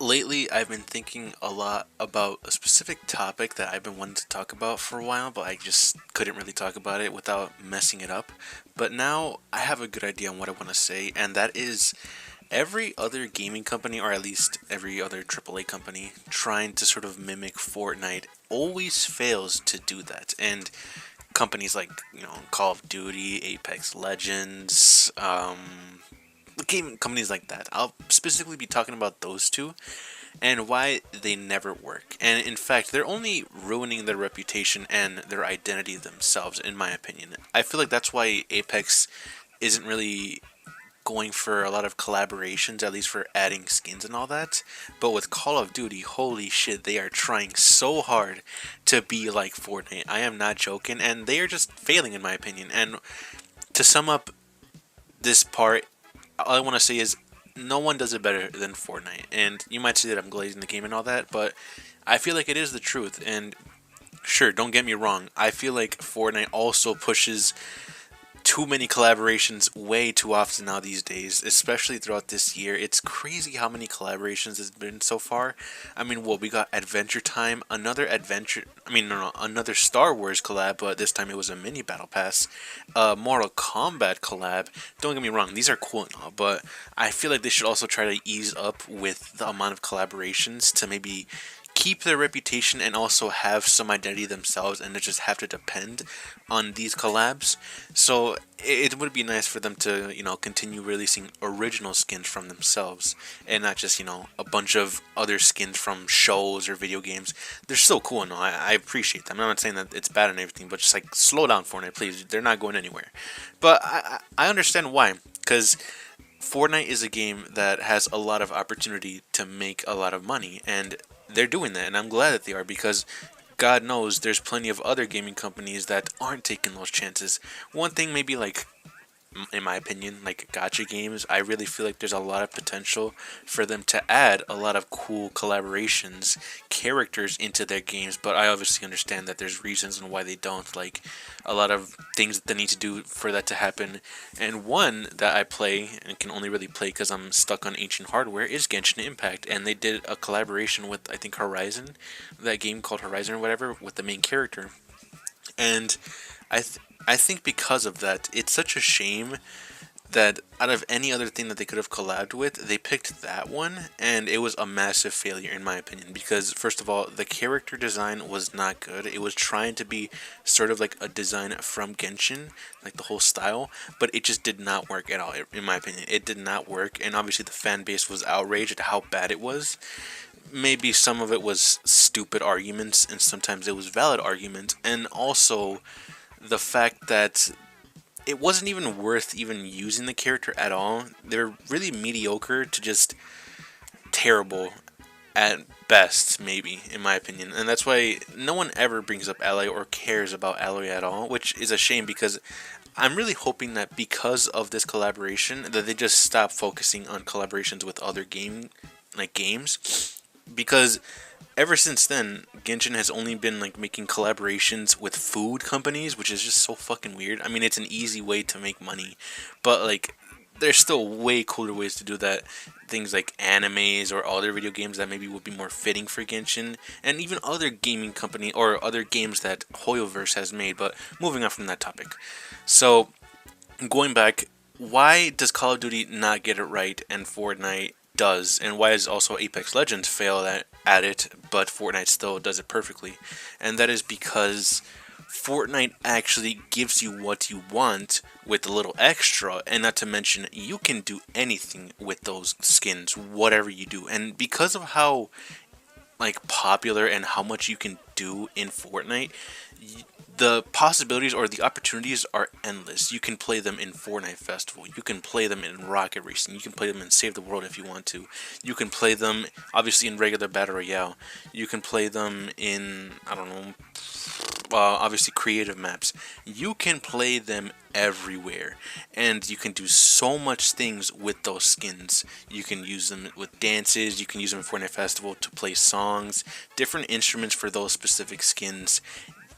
Lately, I've been thinking a lot about a specific topic that I've been wanting to talk about for a while, but I just couldn't really talk about it without messing it up. But now I have a good idea on what I want to say, and that is every other gaming company, or at least every other AAA company, trying to sort of mimic Fortnite always fails to do that. And companies like, Call of Duty, Apex Legends, game companies like that. I'll specifically be talking about those two and why they never work. And in fact, they're only ruining their reputation and their identity themselves, in my opinion. I feel like that's why Apex isn't really going for a lot of collaborations, at least for adding skins and all that. But with Call of Duty, holy shit, they are trying so hard to be like Fortnite. I am not joking, and they are just failing, in my opinion. And to sum up this part, all I want to say is no one does it better than Fortnite. And you might say that I'm glazing the game and all that, but I feel like it is the truth. And sure, don't get me wrong, I feel like Fortnite also pushes too many collaborations way too often now these days, especially throughout this year. It's crazy how many collaborations there's been so far. I mean, well, we got Adventure Time, another adventure. I mean, no, another Star Wars collab, but this time it was a mini battle pass. Mortal Kombat collab. Don't get me wrong, these are cool and all, but I feel like they should also try to ease up with the amount of collaborations to maybe keep their reputation and also have some identity themselves and they just have to depend on these collabs. So it would be nice for them to, continue releasing original skins from themselves and not just, a bunch of other skins from shows or video games. They're still cool and all. I appreciate them. I'm not saying that it's bad and everything, but just like slow down, Fortnite, please. They're not going anywhere. But I understand why, because Fortnite is a game that has a lot of opportunity to make a lot of money, and they're doing that, and I'm glad that they are, because God knows there's plenty of other gaming companies that aren't taking those chances. One thing maybe like, in my opinion, like gacha games, I really feel like there's a lot of potential for them to add a lot of cool collaborations, characters into their games, but I obviously understand that there's reasons and why they don't, like a lot of things that they need to do for that to happen. And one that I play and can only really play because I'm stuck on ancient hardware is Genshin Impact, and they did a collaboration with, I think, Horizon, that game called Horizon or whatever, with the main character. And I think because of that, it's such a shame that out of any other thing that they could have collabed with, they picked that one, and it was a massive failure in my opinion. Because first of all, the character design was not good. It was trying to be sort of like a design from Genshin, like the whole style, but it just did not work at all. In my opinion, it did not work, and obviously the fan base was outraged at how bad it was. Maybe some of it was stupid arguments, and sometimes it was valid arguments, and also the fact that it wasn't even worth even using the character at all. They're really mediocre to just terrible at best, maybe, in my opinion. And that's why no one ever brings up Ally or cares about Ally at all, which is a shame, because I'm really hoping that because of this collaboration that they just stop focusing on collaborations with other games, because ever since then, Genshin has only been like making collaborations with food companies, which is just so fucking weird. I mean, it's an easy way to make money, but like there's still way cooler ways to do that. Things like animes or other video games that maybe would be more fitting for Genshin, and even other gaming company or other games that Hoyoverse has made. But moving on from that topic, so going back, why does Call of Duty not get it right and Fortnite does, and why does also Apex Legends fail at it, but Fortnite still does it perfectly? And that is because Fortnite actually gives you what you want with a little extra, and not to mention you can do anything with those skins, whatever you do. And because of how like popular and how much you can do in Fortnite, the possibilities or the opportunities are endless. You can play them in Fortnite Festival. You can play them in Rocket Racing. You can play them in Save the World if you want to. You can play them obviously in regular Battle Royale. You can play them in, I don't know, obviously creative maps. You can play them everywhere, and you can do so much things with those skins. You can use them with dances. You can use them in Fortnite Festival to play songs, different instruments for those specific skins.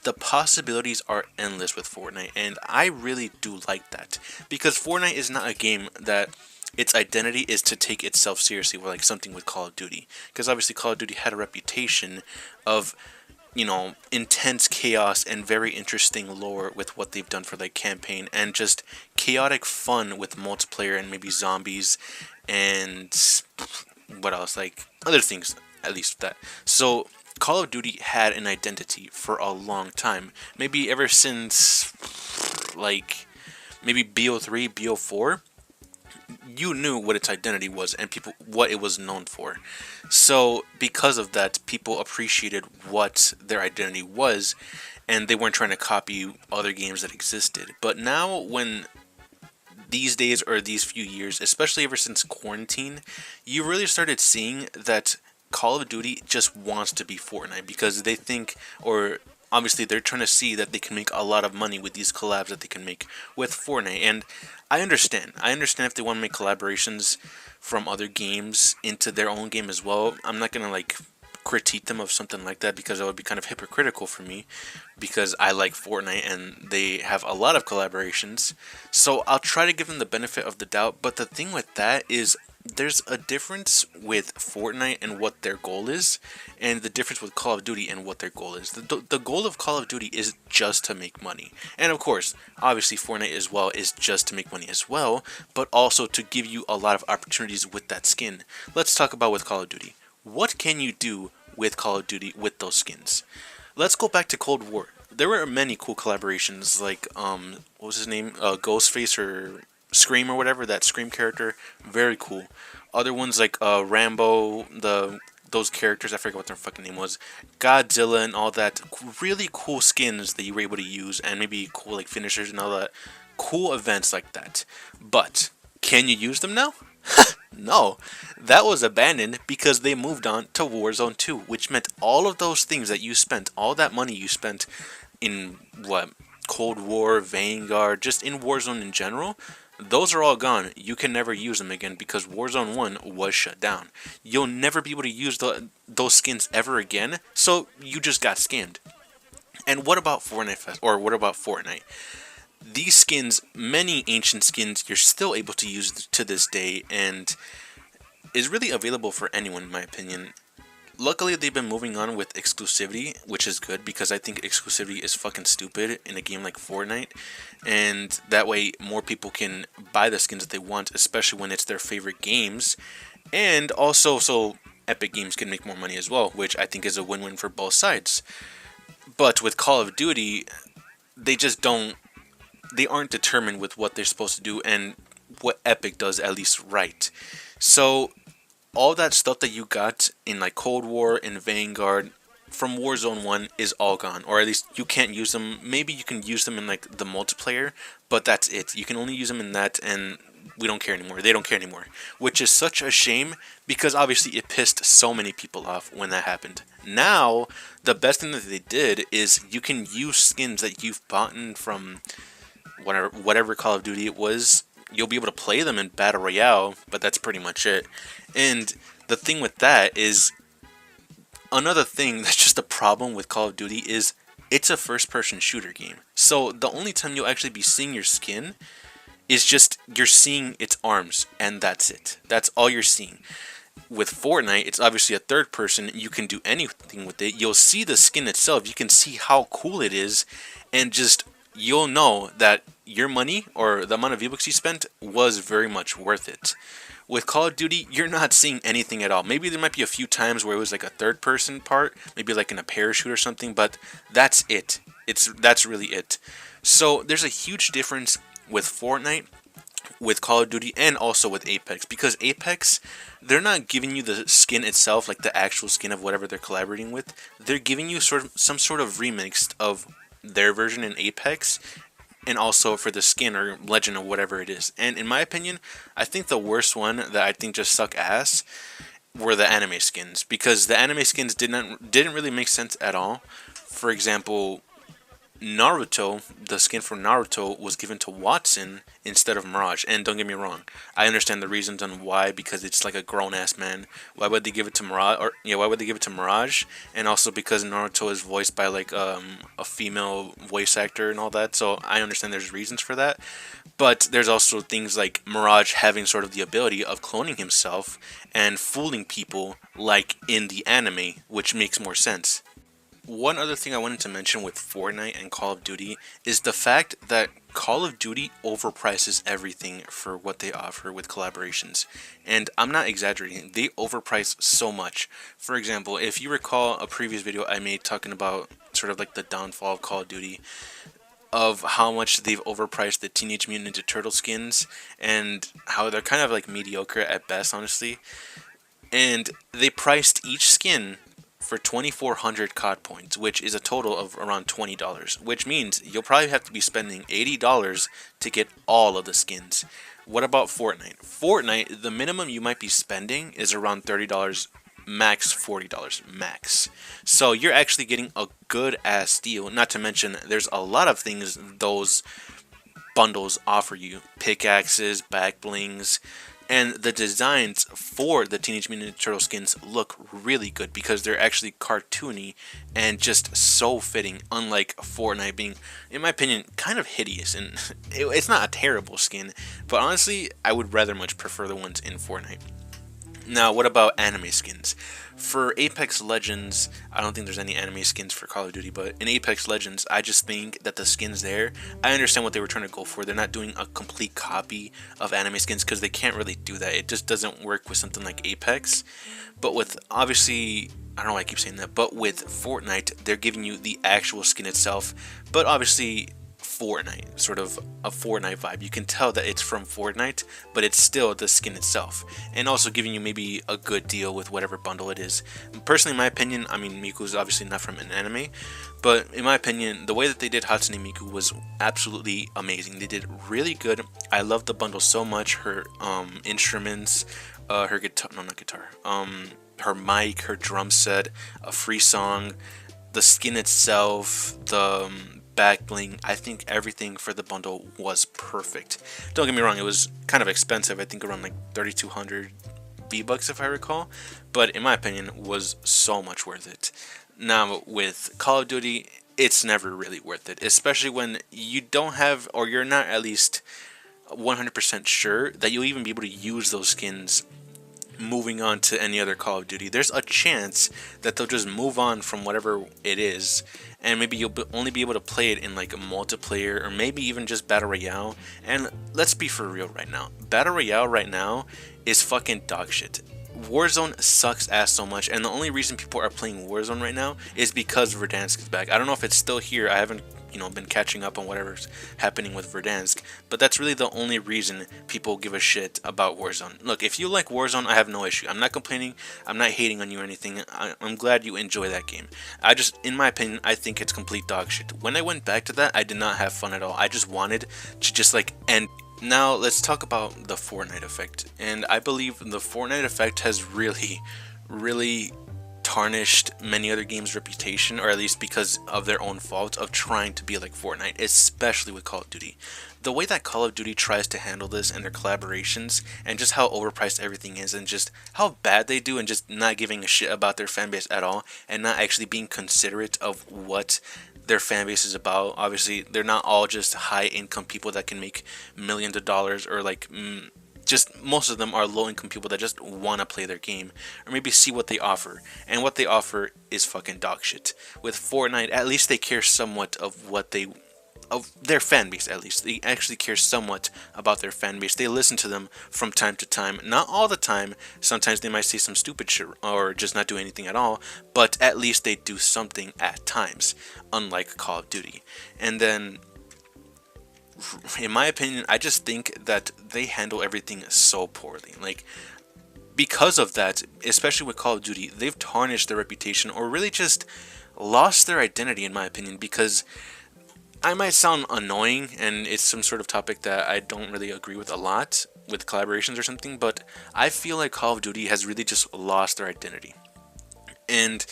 The possibilities are endless with Fortnite, and I really do like that, because Fortnite is not a game that its identity is to take itself seriously, like something with Call of Duty, because obviously Call of Duty had a reputation of, intense chaos and very interesting lore with what they've done for their campaign, and just chaotic fun with multiplayer and maybe zombies and what else, like other things, at least that. So Call of Duty had an identity for a long time, maybe ever since like maybe BO3, BO4. You knew what its identity was and people what it was known for. So because of that, people appreciated what their identity was, and they weren't trying to copy other games that existed. But now, when these days or these few years, especially ever since quarantine, you really started seeing that Call of Duty just wants to be Fortnite, because they think, or obviously they're trying to see that they can make a lot of money with these collabs that they can make with Fortnite. And I understand. I understand if they want to make collaborations from other games into their own game as well. I'm not gonna like critique them of something like that, because that would be kind of hypocritical for me, because I like Fortnite and they have a lot of collaborations. So I'll try to give them the benefit of the doubt. But the thing with that is, there's a difference with Fortnite and what their goal is, and the difference with Call of Duty and what their goal is. The goal of Call of Duty is just to make money. And of course, obviously Fortnite as well is just to make money as well, but also to give you a lot of opportunities with that skin. Let's talk about with Call of Duty. What can you do with Call of Duty with those skins? Let's go back to Cold War. There were many cool collaborations, like what was his name? Ghostface or Scream or whatever, that Scream character, very cool. Other ones like Rambo, those characters, I forget what their fucking name was, Godzilla and all that, really cool skins that you were able to use, and maybe cool like finishers and all that, cool events like that. But can you use them now? No, that was abandoned because they moved on to Warzone 2, which meant all of those things that you spent, all that money you spent in what, Cold War, Vanguard, just in Warzone in general, those are all gone. You can never use them again because Warzone 1 was shut down. You'll never be able to use those skins ever again, so you just got scammed. And what about Fortnite, or what about Fortnite? These skins, many ancient skins, you're still able to use to this day, and is really available for anyone, in my opinion. Luckily, they've been moving on with exclusivity, which is good, because I think exclusivity is fucking stupid in a game like Fortnite. And that way, more people can buy the skins that they want, especially when it's their favorite games. And also, so Epic Games can make more money as well, which I think is a win-win for both sides. But with Call of Duty, they just don't, they aren't determined with what they're supposed to do and what Epic does at least right. So all that stuff that you got in like Cold War and Vanguard from Warzone 1 is all gone, or at least you can't use them. Maybe you can use them in like the multiplayer, but that's it. You can only use them in that, and we don't care anymore. They don't care anymore, which is such a shame, because obviously it pissed so many people off when that happened. Now, the best thing that they did is you can use skins that you've bought from whatever Call of Duty it was. You'll be able to play them in Battle Royale, but that's pretty much it. And the thing with that is, another thing that's just a problem with Call of Duty is it's a first-person shooter game. So the only time you'll actually be seeing your skin is just you're seeing its arms, and that's it. That's all you're seeing. With Fortnite, it's obviously a third person. You can do anything with it. You'll see the skin itself. You can see how cool it is, and just you'll know that your money or the amount of V-Bucks you spent was very much worth it. With Call of Duty, you're not seeing anything at all. Maybe there might be a few times where it was like a third person part, maybe like in a parachute or something, but that's it. That's really it. So there's a huge difference with Fortnite, with Call of Duty, and also with Apex, because Apex, they're not giving you the skin itself, like the actual skin of whatever they're collaborating with. They're giving you some sort of remix of their version in Apex, and also for the skin or legend or whatever it is. And in my opinion, I think the worst one that I think just suck ass were the anime skins, because the anime skins didn't really make sense at all. For example, Naruto, the skin for Naruto was given to Watson instead of Mirage. And don't get me wrong, I understand the reasons on why, because it's like a grown ass man. Why would they give it to Mirage? Or yeah, why would they give it to Mirage? And also because Naruto is voiced by like a female voice actor and all that. So I understand there's reasons for that. But there's also things like Mirage having sort of the ability of cloning himself and fooling people like in the anime, which makes more sense. One other thing I wanted to mention with Fortnite and Call of Duty is the fact that Call of Duty overprices everything for what they offer with collaborations. And I'm not exaggerating, they overprice so much. For example, if you recall a previous video I made talking about sort of like the downfall of Call of Duty, of how much they've overpriced the Teenage Mutant Ninja Turtle skins and how they're kind of like mediocre at best, honestly. And they priced each skin for 2,400 COD points, which is a total of around $20, which means you'll probably have to be spending $80 to get all of the skins. What about Fortnite? Fortnite, the minimum you might be spending is around $30, max $40 max. So you're actually getting a good ass deal. Not to mention, there's a lot of things those bundles offer you: pickaxes, back blings, and the designs for the Teenage Mutant Ninja Turtle skins look really good because they're actually cartoony and just so fitting, unlike Fortnite being, in my opinion, kind of hideous. And it's not a terrible skin, but honestly, I would rather much prefer the ones in Fortnite. Now, what about anime skins? For Apex Legends, I don't think there's any anime skins for Call of Duty, but in Apex Legends, I just think that the skins there, I understand what they were trying to go for. They're not doing a complete copy of anime skins because they can't really do that. It just doesn't work with something like Apex. But with, obviously, I don't know why I keep saying that, but with Fortnite, they're giving you the actual skin itself, but obviously Fortnite, sort of a Fortnite vibe. You can tell that it's from Fortnite, but it's still the skin itself, and also giving you maybe a good deal with whatever bundle it is. Personally, in my opinion, I mean, Miku is obviously not from an anime, but in my opinion, the way that they did Hatsune Miku was absolutely amazing. They did really good. I love the bundle so much. Her instruments, her guitar, no, not guitar, her mic, her drum set, a free song, the skin itself, the back bling. I think everything for the bundle was perfect. Don't get me wrong, it was kind of expensive. I think around like 3,200 V-Bucks if I recall, but in my opinion was so much worth it. Now with Call of Duty, it's never really worth it, especially when you don't have, or you're not at least 100% sure that you'll even be able to use those skins moving on to any other Call of Duty. There's a chance that they'll just move on from whatever it is, and maybe you'll only be able to play it in like a multiplayer or maybe even just Battle Royale. And let's be for real right now, Battle Royale right now is fucking dog shit. Warzone sucks ass so much, and the only reason people are playing Warzone right now is because Verdansk is back. I don't know if it's still here. I haven't, been catching up on whatever's happening with Verdansk, but that's really the only reason people give a shit about Warzone. Look, if you like Warzone, I have no issue. I'm not complaining. I'm not hating on you or anything. I'm glad you enjoy that game. I just, in my opinion, I think it's complete dog shit. When I went back to that, I did not have fun at all. I just wanted to just like end. Now let's talk about the Fortnite effect, and I believe the Fortnite effect has really tarnished many other games' reputation, or at least because of their own fault of trying to be like Fortnite, especially with Call of Duty. The way that Call of Duty tries to handle this and their collaborations, and just how overpriced everything is, and just how bad they do, and just not giving a shit about their fan base at all, and not actually being considerate of what their fan base is about. Obviously, they're not all just high income people that can make millions of dollars, or like just most of them are low income people that just want to play their game or maybe see what they offer, and what they offer is fucking dog shit. With Fortnite, at least they care somewhat of their fan base. At least they actually care somewhat about their fan base. They listen to them from time to time, not all the time. Sometimes they might say some stupid shit or just not do anything at all, but at least they do something at times, unlike Call of Duty. And then in my opinion, I just think that they handle everything so poorly. Like, because of that, especially with Call of Duty, they've tarnished their reputation, or really just lost their identity, in my opinion. Because I might sound annoying, and it's some sort of topic that I don't really agree with a lot with collaborations or something, but I feel like Call of Duty has really just lost their identity. And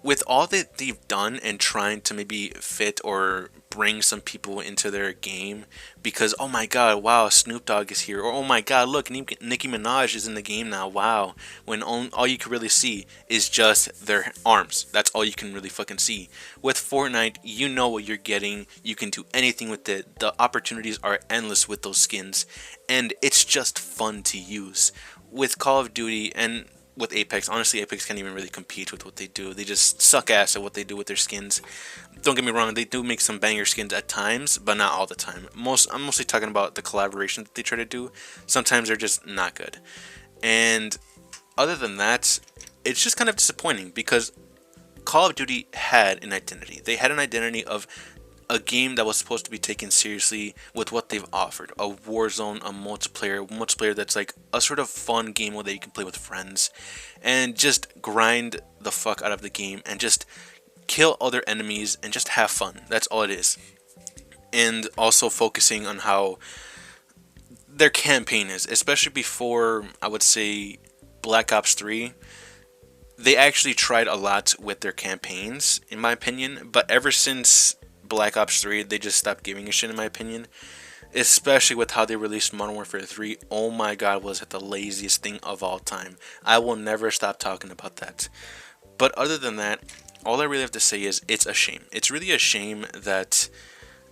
with all that they've done and trying to maybe fit or bring some people into their game because oh my god, wow, Snoop Dogg is here, or oh my god, look, Nicki Minaj is in the game now, wow, when all you can really see is just their arms. That's all you can really fucking see. With Fortnite, you know what you're getting. You can do anything with it. The opportunities are endless with those skins, and it's just fun to use. With Call of Duty and with Apex, honestly, Apex can't even really compete with what they do. They just suck ass at what they do with their skins. Don't get me wrong, they do make some banger skins at times, but not all the time. I'm mostly talking about the collaboration that they try to do. Sometimes they're just not good. And other than that, it's just kind of disappointing because Call of Duty had an identity. They had an identity of a game that was supposed to be taken seriously with what they've offered. A Warzone, a multiplayer that's like a sort of fun game where you can play with friends and just grind the fuck out of the game and just kill other enemies and just have fun. That's all it is. And also focusing on how their campaign is, especially before, I would say, Black Ops 3. They actually tried a lot with their campaigns, in my opinion, but ever since Black Ops 3, they just stopped giving a shit, in my opinion. Especially with how they released Modern Warfare 3. Oh my god, was it the laziest thing of all time. I will never stop talking about that. But other than that, all I really have to say is it's a shame. It's really a shame that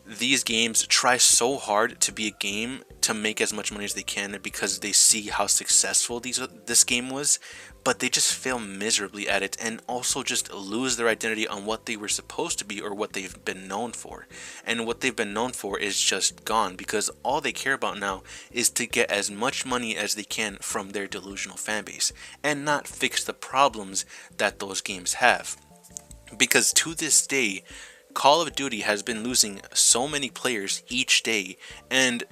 these games try so hard to be a game to make as much money as they can because they see how successful this game was, but they just fail miserably at it and also just lose their identity on what they were supposed to be or what they've been known for. And what they've been known for is just gone because all they care about now is to get as much money as they can from their delusional fanbase and not fix the problems that those games have. Because to this day, Call of Duty has been losing so many players each day, and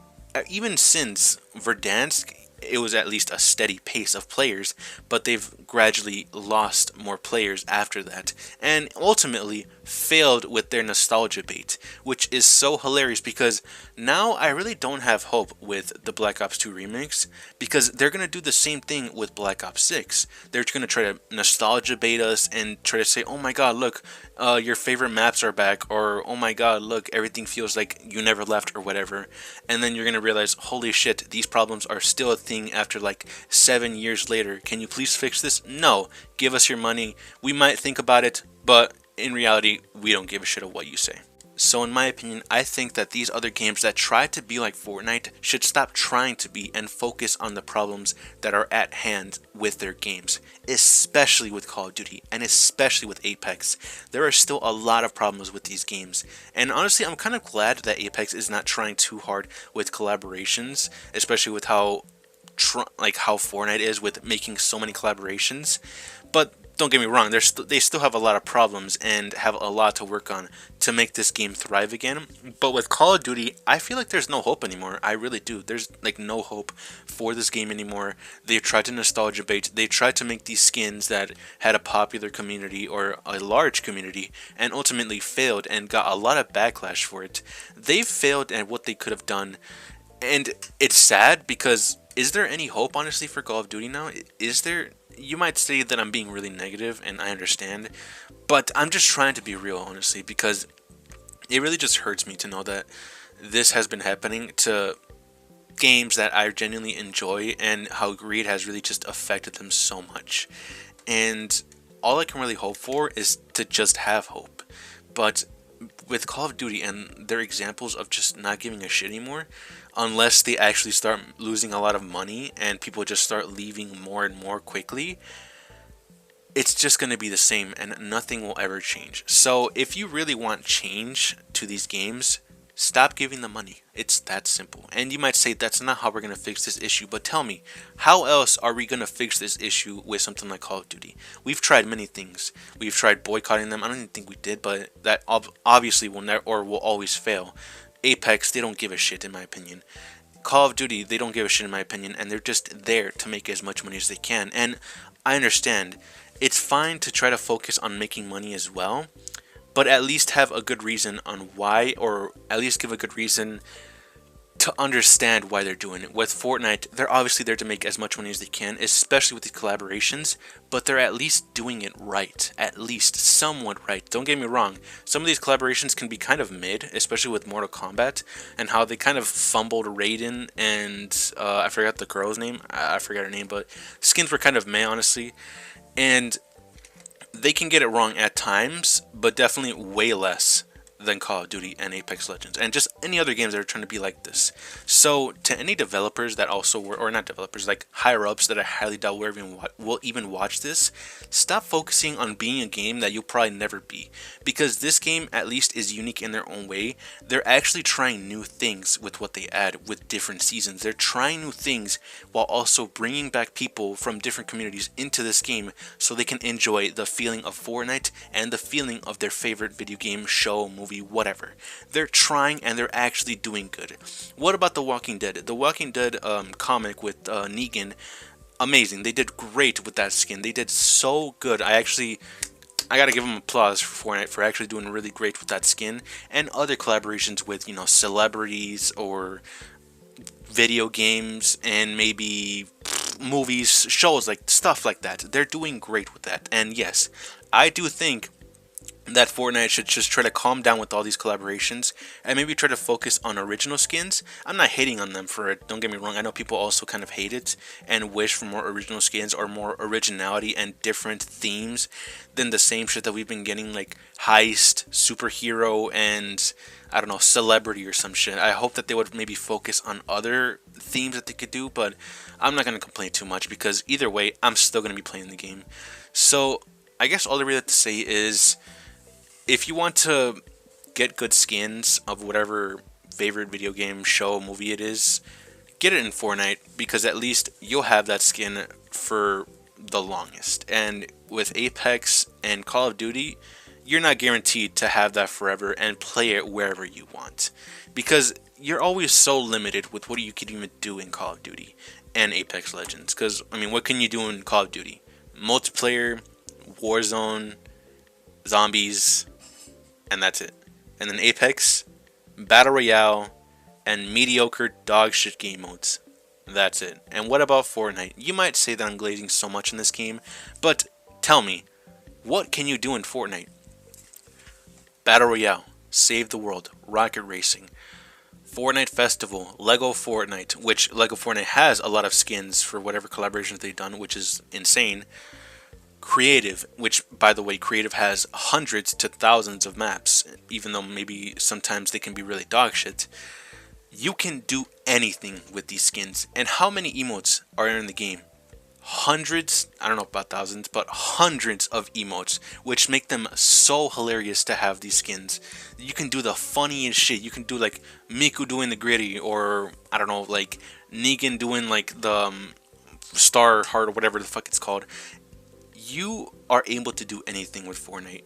even since Verdansk, it was at least a steady pace of players, but they've gradually lost more players after that, and ultimately failed with their nostalgia bait, which is so hilarious because now I really don't have hope with the Black Ops 2 remakes because they're going to do the same thing with Black Ops 6. They're going to try to nostalgia bait us and try to say, oh my god, look, your favorite maps are back, or oh my god, look, everything feels like you never left, or whatever. And then you're gonna realize, holy shit, these problems are still a thing after like 7 years later. Can you please fix this? No, give us your money. We might think about it, but in reality, we don't give a shit of what you say. So in my opinion, I think that these other games that try to be like Fortnite should stop trying to be and focus on the problems that are at hand with their games, especially with Call of Duty and especially with Apex. There are still a lot of problems with these games, and honestly, I'm kind of glad that Apex is not trying too hard with collaborations, especially with how Fortnite is with making so many collaborations. But don't get me wrong, they still have a lot of problems and have a lot to work on to make this game thrive again. But with Call of Duty, I feel like there's no hope anymore. I really do. There's like no hope for this game anymore. They've tried to nostalgia bait. They tried to make these skins that had a popular community or a large community and ultimately failed and got a lot of backlash for it. They've failed at what they could have done. And it's sad because is there any hope, honestly, for Call of Duty now? Is there? You might say that I'm being really negative, and I understand, but I'm just trying to be real, honestly, because it really just hurts me to know that this has been happening to games that I genuinely enjoy and how greed has really just affected them so much. And all I can really hope for is to just have hope. But with Call of Duty and their examples of just not giving a shit anymore, unless they actually start losing a lot of money and people just start leaving more and more quickly, it's just going to be the same and nothing will ever change. So if you really want change to these games, stop giving them money. It's that simple. And you might say that's not how we're going to fix this issue, but tell me, how else are we going to fix this issue with something like Call of Duty? We've tried many things. We've tried boycotting them. I don't even think we did, but that obviously will never or will always fail. Apex, they don't give a shit, in my opinion. Call of Duty, they don't give a shit, in my opinion, and they're just there to make as much money as they can. And I understand it's fine to try to focus on making money as well, but at least have a good reason on why, or at least give a good reason to understand why they're doing it. With Fortnite, they're obviously there to make as much money as they can, especially with these collaborations, but they're at least doing it right. At least somewhat right. Don't get me wrong, some of these collaborations can be kind of mid, especially with Mortal Kombat, and how they kind of fumbled Raiden and I forgot the girl's name. I forgot her name, but skins were kind of meh, honestly. And they can get it wrong at times, but definitely way less than Call of Duty and Apex Legends, and just any other games that are trying to be like this. So, to any developers that also were, or not developers, like higher ups that I highly doubt will even watch this, stop focusing on being a game that you'll probably never be. Because this game, at least, is unique in their own way. They're actually trying new things with what they add with different seasons. They're trying new things while also bringing back people from different communities into this game so they can enjoy the feeling of Fortnite and the feeling of their favorite video game, show, movie, whatever. They're trying and they're actually doing good. What about The Walking Dead? The Walking Dead comic with Negan, amazing. They did great with that skin. They did so good. I gotta give them applause for Fortnite for actually doing really great with that skin, and other collaborations with, you know, celebrities or video games and maybe movies, shows, like stuff like that. They're doing great with that. And yes, I do think that Fortnite should just try to calm down with all these collaborations and maybe try to focus on original skins. I'm not hating on them for it, don't get me wrong. I know people also kind of hate it and wish for more original skins or more originality and different themes than the same shit that we've been getting, like heist, superhero, and I don't know, celebrity or some shit. I hope that they would maybe focus on other themes that they could do, but I'm not going to complain too much because either way, I'm still going to be playing the game. So I guess all I really have to say is, if you want to get good skins of whatever favorite video game, show, movie it is, get it in Fortnite, because at least you'll have that skin for the longest. And with Apex and Call of Duty, you're not guaranteed to have that forever and play it wherever you want, because you're always so limited with what you can even do in Call of Duty and Apex Legends. Because, I mean, what can you do in Call of Duty? Multiplayer, Warzone, zombies, and that's it. And then Apex, Battle Royale, and mediocre dog shit game modes. That's it. And what about Fortnite? You might say that I'm glazing so much in this game, but tell me, what can you do in Fortnite? Battle Royale, Save the World, Rocket Racing, Fortnite Festival, Lego Fortnite, which Lego Fortnite has a lot of skins for whatever collaborations they've done, which is insane. Creative, which, by the way, Creative has hundreds to thousands of maps, even though maybe sometimes they can be really dog shit. You can do anything with these skins. And how many emotes are in the game? Hundreds, I don't know about thousands, but hundreds of emotes, which make them so hilarious to have these skins. You can do the funniest shit. You can do like Miku doing the gritty, or I don't know, like Negan doing like the star heart or whatever the fuck it's called. You are able to do anything with Fortnite,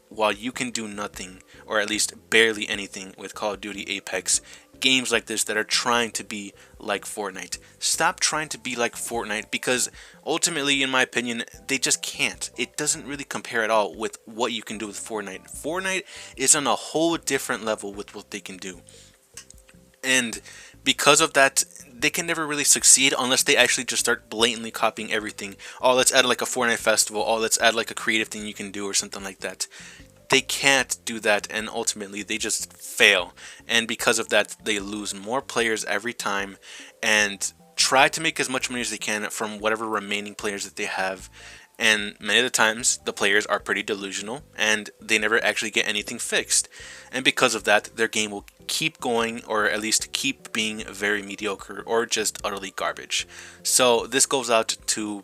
while you can do nothing, or at least barely anything, with Call of Duty, Apex, games like this that are trying to be like Fortnite. Stop trying to be like Fortnite, because ultimately, in my opinion, they just can't. It doesn't really compare at all with what you can do with Fortnite. Fortnite is on a whole different level with what they can do. And because of that, they can never really succeed unless they actually just start blatantly copying everything. Oh, let's add like a Fortnite festival. Oh, let's add like a creative thing you can do or something like that. They can't do that, and ultimately they just fail. And because of that, they lose more players every time and try to make as much money as they can from whatever remaining players that they have. And many of the times, the players are pretty delusional, and they never actually get anything fixed. And because of that, their game will keep going, or at least keep being very mediocre, or just utterly garbage. So this goes out to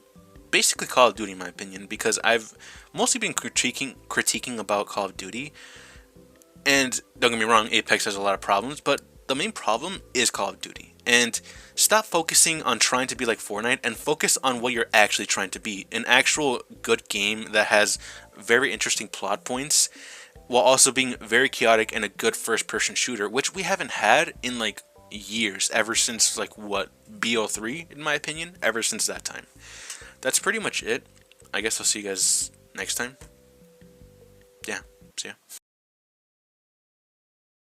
basically Call of Duty, in my opinion, because I've mostly been critiquing about Call of Duty. And don't get me wrong, Apex has a lot of problems, but the main problem is Call of Duty. And stop focusing on trying to be like Fortnite and focus on what you're actually trying to be. An actual good game that has very interesting plot points, while also being very chaotic and a good first-person shooter, which we haven't had in like years, ever since like what, BO3, in my opinion, ever since that time. That's pretty much it. I guess I'll see you guys next time. Yeah, see ya.